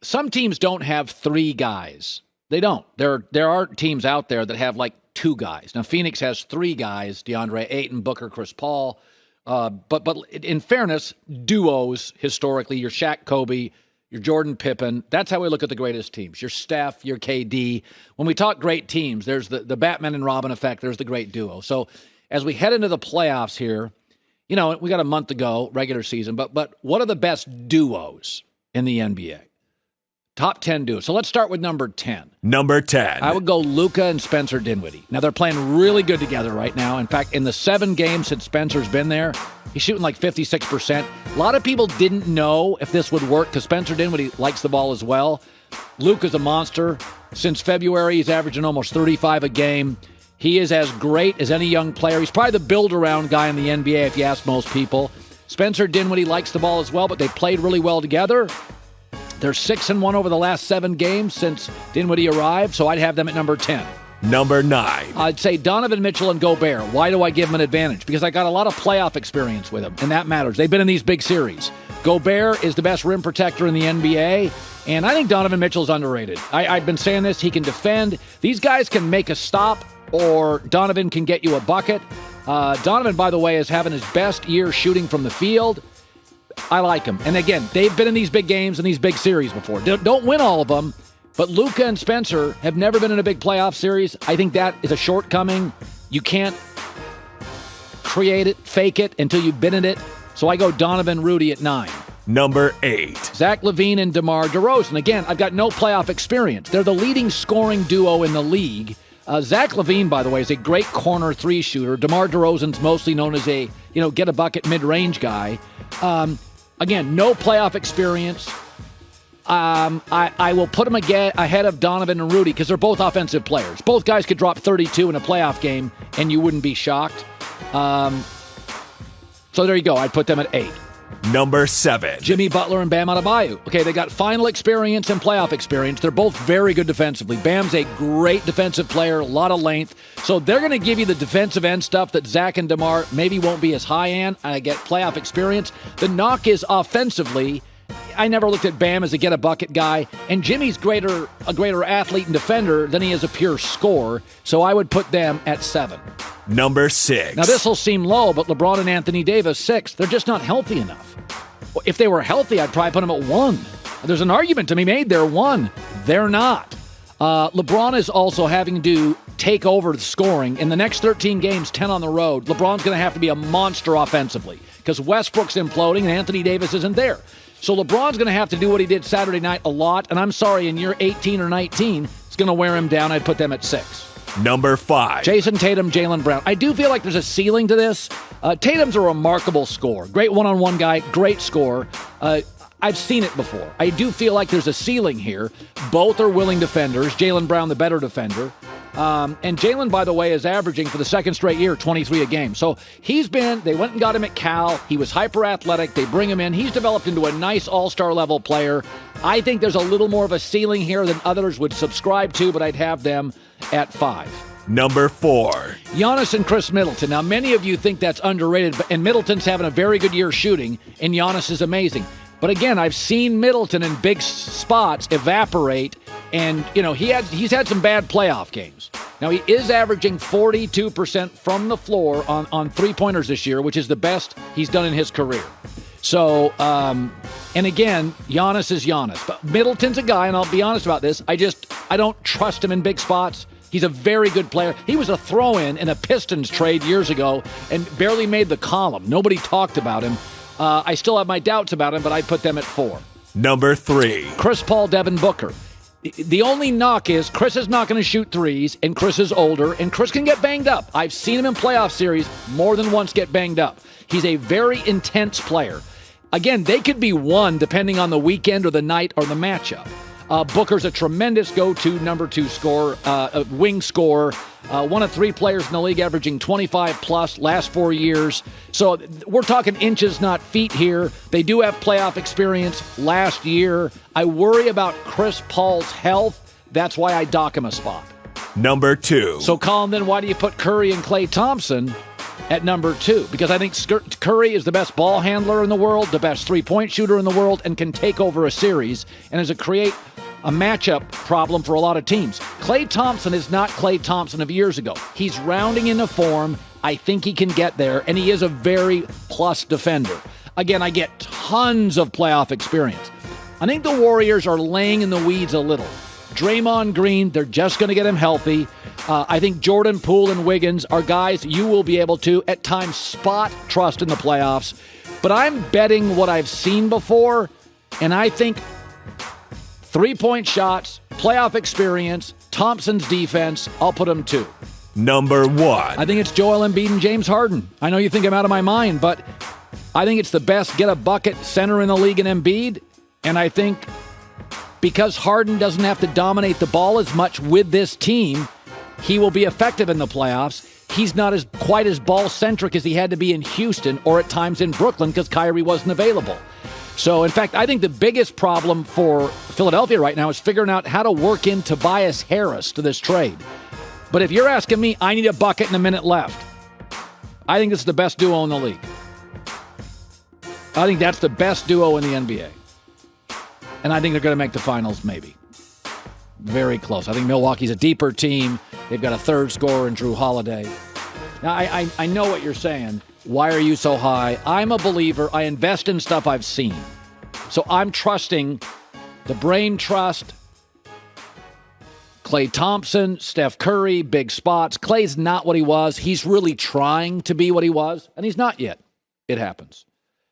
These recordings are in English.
some teams don't have three guys. They don't. There are teams out there that have like two guys. Now, Phoenix has three guys, DeAndre Ayton, Booker, Chris Paul. But in fairness, duos, historically, your Shaq, Kobe, your Jordan, Pippen, that's how we look at the greatest teams. Your Steph, your KD. When we talk great teams, there's the Batman and Robin effect. There's the great duo. So as we head into the playoffs here, we got a month to go, regular season, but what are the best duos in the NBA? Top 10 duos. So let's start with number 10. Number 10. I would go Luka and Spencer Dinwiddie. Now, they're playing really good together right now. In fact, in the 7 games since Spencer's been there, he's shooting like 56%. A lot of people didn't know if this would work because Spencer Dinwiddie likes the ball as well. Luka's a monster. Since February, he's averaging almost 35 a game. He is as great as any young player. He's probably the build-around guy in the NBA if you ask most people. Spencer Dinwiddie likes the ball as well, but they played really well together. They're 6-1 over the last 7 games since Dinwiddie arrived, so I'd have them at number 10. Number 9. I'd say Donovan Mitchell and Gobert. Why do I give them an advantage? Because I got a lot of playoff experience with them, and that matters. They've been in these big series. Gobert is the best rim protector in the NBA, and I think Donovan Mitchell's underrated. I've been saying this. He can defend. These guys can make a stop, or Donovan can get you a bucket. Donovan, by the way, is having his best year shooting from the field. I like him. And again, they've been in these big games and these big series before. Don't win all of them, but Luka and Spencer have never been in a big playoff series. I think that is a shortcoming. You can't create it, fake it until you've been in it. So I go Donovan, Rudy at 9. Number 8. Zach LaVine and DeMar DeRozan. Again, I've got no playoff experience. They're the leading scoring duo in the league. Zach LaVine, by the way, is a great corner 3 shooter. DeMar DeRozan's mostly known as a, get a bucket mid-range guy. Again, no playoff experience. I will put them ahead of Donovan and Rudy because they're both offensive players. Both guys could drop 32 in a playoff game, and you wouldn't be shocked. So there you go. I'd put them at 8. Number 7. Jimmy Butler and Bam Adebayo. Okay, they got final experience and playoff experience. They're both very good defensively. Bam's a great defensive player, a lot of length. So they're going to give you the defensive end stuff that Zach and DeMar maybe won't be as high in. I get playoff experience. The knock is offensively. I never looked at Bam as a get-a-bucket guy, and Jimmy's a greater athlete and defender than he is a pure scorer, so I would put them at 7. Number 6. Now, this will seem low, but LeBron and Anthony Davis, 6. They're just not healthy enough. If they were healthy, I'd probably put them at 1. There's an argument to be made. They're 1. They're not. LeBron is also having to take over the scoring. In the next 13 games, 10 on the road, LeBron's going to have to be a monster offensively because Westbrook's imploding and Anthony Davis isn't there. So LeBron's going to have to do what he did Saturday night a lot. And I'm sorry, in year 18 or 19, it's going to wear him down. I'd put them at 6. Number 5. Jason Tatum, Jaylen Brown. I do feel like there's a ceiling to this. Tatum's a remarkable scorer. Great one-on-one guy, great scorer. I've seen it before. I do feel like there's a ceiling here. Both are willing defenders. Jaylen Brown, the better defender. And Jaylen, by the way, is averaging for the second straight year 23 a game. So they went and got him at Cal. He was hyper athletic. They bring him in. He's developed into a nice all-star level player. I think there's a little more of a ceiling here than others would subscribe to, but I'd have them at 5. Number 4. Giannis and Chris Middleton. Now, many of you think that's underrated, and Middleton's having a very good year shooting, and Giannis is amazing. But again, I've seen Middleton in big spots evaporate, and he's had some bad playoff games. Now, he is averaging 42% from the floor on three-pointers this year, which is the best he's done in his career. So, and again, Giannis is Giannis. But Middleton's a guy, and I'll be honest about this, I don't trust him in big spots. He's a very good player. He was a throw-in in a Pistons trade years ago and barely made the column. Nobody talked about him. I still have my doubts about him, but I put them at 4. Number 3. Chris Paul, Devin Booker. The only knock is Chris is not going to shoot threes, and Chris is older, and Chris can get banged up. I've seen him in playoff series more than once get banged up. He's a very intense player. Again, they could be 1 depending on the weekend or the night or the matchup. Booker's a tremendous go-to number 2 scorer, wing scorer. One of 3 players in the league averaging 25-plus last 4 years. So we're talking inches, not feet here. They do have playoff experience last year. I worry about Chris Paul's health. That's why I dock him a spot. Number 2. So, Colin, then why do you put Curry and Klay Thompson at number 2 because I think Curry is the best ball handler in the world, the best three-point shooter in the world, and can take over a series and is create a matchup problem for a lot of teams. Klay Thompson is not Klay Thompson of years ago. He's rounding into form. I think he can get there, and he is a very plus defender. Again, I get tons of playoff experience. I think the Warriors are laying in the weeds a little. Draymond Green, they're just going to get him healthy. I think Jordan Poole and Wiggins are guys you will be able to, at times, spot trust in the playoffs. But I'm betting what I've seen before, and I think three-point shots, playoff experience, Thompson's defense, I'll put them 2. Number 1. I think it's Joel Embiid and James Harden. I know you think I'm out of my mind, but I think it's the best get-a-bucket center in the league in Embiid, and I think because Harden doesn't have to dominate the ball as much with this team, he will be effective in the playoffs. He's not quite as ball-centric as he had to be in Houston or at times in Brooklyn because Kyrie wasn't available. So, in fact, I think the biggest problem for Philadelphia right now is figuring out how to work in Tobias Harris to this trade. But if you're asking me, I need a bucket and a minute left. I think this is the best duo in the league. I think that's the best duo in the NBA. And I think they're going to make the finals, maybe. Very close. I think Milwaukee's a deeper team. They've got a third scorer in Drew Holiday. Now, I know what you're saying. Why are you so high? I'm a believer. I invest in stuff I've seen. So I'm trusting the brain trust. Klay Thompson, Steph Curry, big spots. Klay's not what he was. He's really trying to be what he was, and he's not yet. It happens.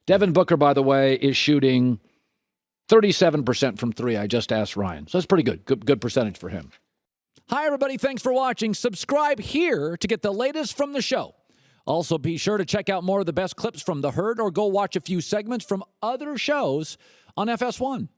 Devin Booker, by the way, is shooting 37% from 3. I just asked Ryan. So that's pretty good. Good percentage for him. Hi, everybody. Thanks for watching. Subscribe here to get the latest from the show. Also, be sure to check out more of the best clips from The Herd or go watch a few segments from other shows on FS1.